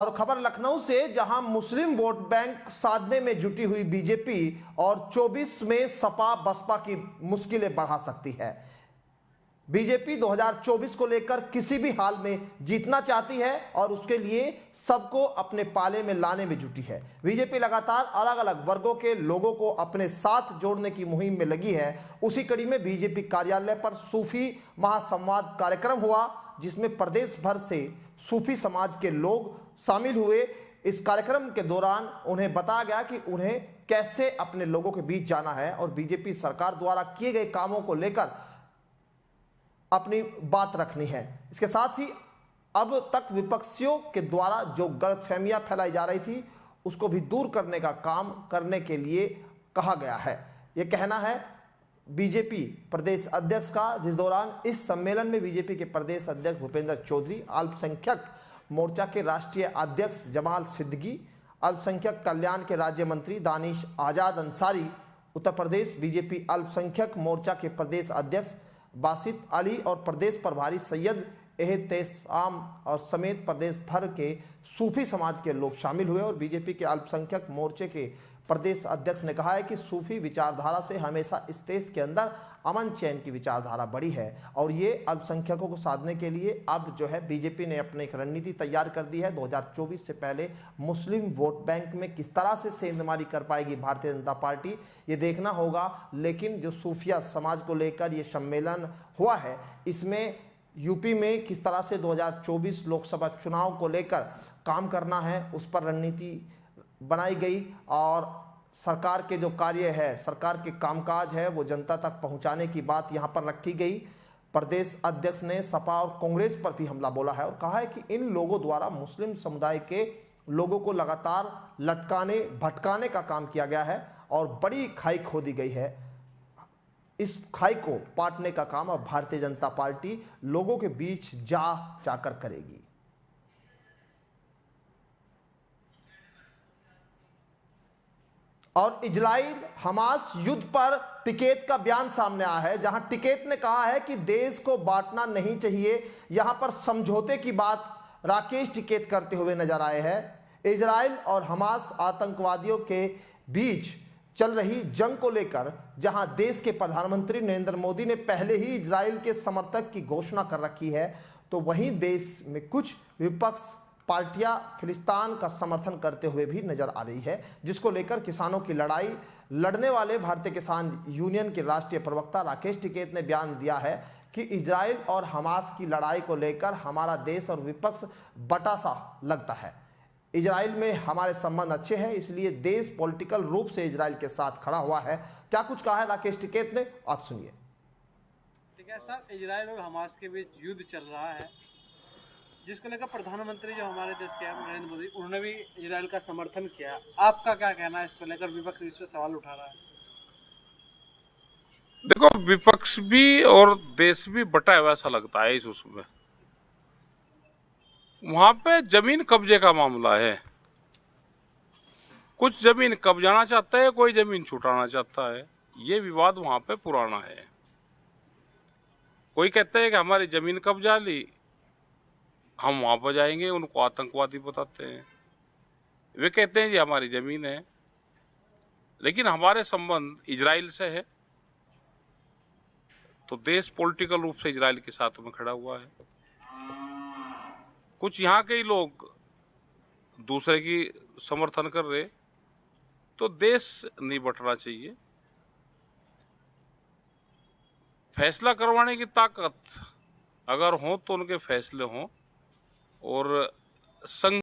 और खबर लखनऊ से, जहां मुस्लिम वोट बैंक साधने में जुटी हुई बीजेपी और 24 में सपा बसपा की मुश्किलें बढ़ा सकती है। बीजेपी 2024 को लेकर किसी भी हाल में जीतना चाहती है और उसके लिए सबको अपने पाले में लाने में जुटी है। बीजेपी लगातार अलग अलग वर्गों के लोगों को अपने साथ जोड़ने की मुहिम में लगी है। उसी कड़ी में बीजेपी कार्यालय पर सूफी महासंवाद कार्यक्रम हुआ, जिसमें प्रदेश भर से सूफी समाज के लोग शामिल हुए। इस कार्यक्रम के दौरान उन्हें बताया गया कि उन्हें कैसे अपने लोगों के बीच जाना है और बीजेपी सरकार द्वारा किए गए कामों को लेकर अपनी बात रखनी है। इसके साथ ही अब तक विपक्षियों के द्वारा जो गलतफहमियां फैलाई जा रही थी, उसको भी दूर करने का काम करने के लिए कहा गया है। यह कहना है बीजेपी प्रदेश अध्यक्ष का, जिस दौरान इस सम्मेलन में बीजेपी के प्रदेश अध्यक्ष भूपेंद्र चौधरी, अल्पसंख्यक मोर्चा के राष्ट्रीय अध्यक्ष जमाल सिद्दीकी, अल्पसंख्यक कल्याण के राज्य मंत्री दानिश आजाद अंसारी, उत्तर प्रदेश बीजेपी अल्पसंख्यक मोर्चा के प्रदेश अध्यक्ष बासित अली और प्रदेश प्रभारी सैयद एहतेशाम और समेत प्रदेश भर के सूफी समाज के लोग शामिल हुए। और बीजेपी के अल्पसंख्यक मोर्चे के प्रदेश अध्यक्ष ने कहा है कि सूफी विचारधारा से हमेशा इस देश के अंदर अमन चैन की विचारधारा बढ़ी है और ये अल्पसंख्यकों को साधने के लिए अब जो है बीजेपी ने अपनी एक रणनीति तैयार कर दी है। 2024 से पहले मुस्लिम वोट बैंक में किस तरह से सेंधमारी कर पाएगी भारतीय जनता पार्टी, ये देखना होगा। लेकिन जो सूफिया समाज को लेकर ये सम्मेलन हुआ है, इसमें यूपी में किस तरह से 2024 लोकसभा चुनाव को लेकर काम करना है, उस पर रणनीति बनाई गई और सरकार के जो कार्य है, सरकार के कामकाज है, वो जनता तक पहुंचाने की बात यहां पर रखी गई। प्रदेश अध्यक्ष ने सपा और कांग्रेस पर भी हमला बोला है और कहा है कि इन लोगों द्वारा मुस्लिम समुदाय के लोगों को लगातार लटकाने भटकाने का काम किया गया है और बड़ी खाई खोदी गई है। इस खाई को पाटने का काम अब भारतीय जनता पार्टी लोगों के बीच जाकर करेगी। और इजराइल हमास युद्ध पर टिकेत का बयान सामने आया है, जहां टिकेत ने कहा है कि देश को बांटना नहीं चाहिए। यहां पर समझौते की बात राकेश टिकेत करते हुए नजर आए हैं। इजराइल और हमास आतंकवादियों के बीच चल रही जंग को लेकर जहां देश के प्रधानमंत्री नरेंद्र मोदी ने पहले ही इजराइल के समर्थक की घोषणा कर रखी है, तो वहीं देश में कुछ विपक्ष पार्टियां फिलिस्तीन का समर्थन करते हुए भी नजर आ रही है, जिसको लेकर किसानों की लड़ाई लड़ने वाले भारतीय किसान यूनियन के राष्ट्रीय प्रवक्ता राकेश टिकेत ने बयान दिया है कि इजराइल और हमास की लड़ाई को लेकर हमारा देश और विपक्ष बटा सा लगता है। इजराइल में हमारे संबंध अच्छे हैं, इसलिए देश पॉलिटिकल रूप से इजराइल के साथ खड़ा हुआ है। क्या कुछ कहा है राकेश टिकेत ने, आप सुनिए। ठीक है सर, इजराइल और हमास के बीच युद्ध चल रहा है, जिसको लेकर प्रधानमंत्री जो हमारे देश के हैं नरेंद्र मोदी, उन्होंने भी इजराइल का समर्थन किया। आपका क्या कहना है इसको लेकर? विपक्ष इस पर सवाल उठा रहा है। देखो, विपक्ष भी और देश भी बटा हुआ ऐसा लगता है। उसमें वहां पे जमीन कब्जे का मामला है। कुछ जमीन कब्जाना चाहता है, कोई जमीन छुटाना चाहता है। ये विवाद वहां पे पुराना है। कोई कहता है कि हमारी जमीन कब्जा ली, हम वहां पर जाएंगे, उनको आतंकवादी बताते हैं। वे कहते हैं जी हमारी जमीन है, लेकिन हमारे संबंध इजराइल से है, तो देश पॉलिटिकल रूप से इजराइल के साथ में खड़ा हुआ है। कुछ यहाँ के ही लोग दूसरे की समर्थन कर रहे, तो देश नहीं बटना चाहिए। फैसला करवाने की ताकत अगर हो तो उनके फैसले हों और संघ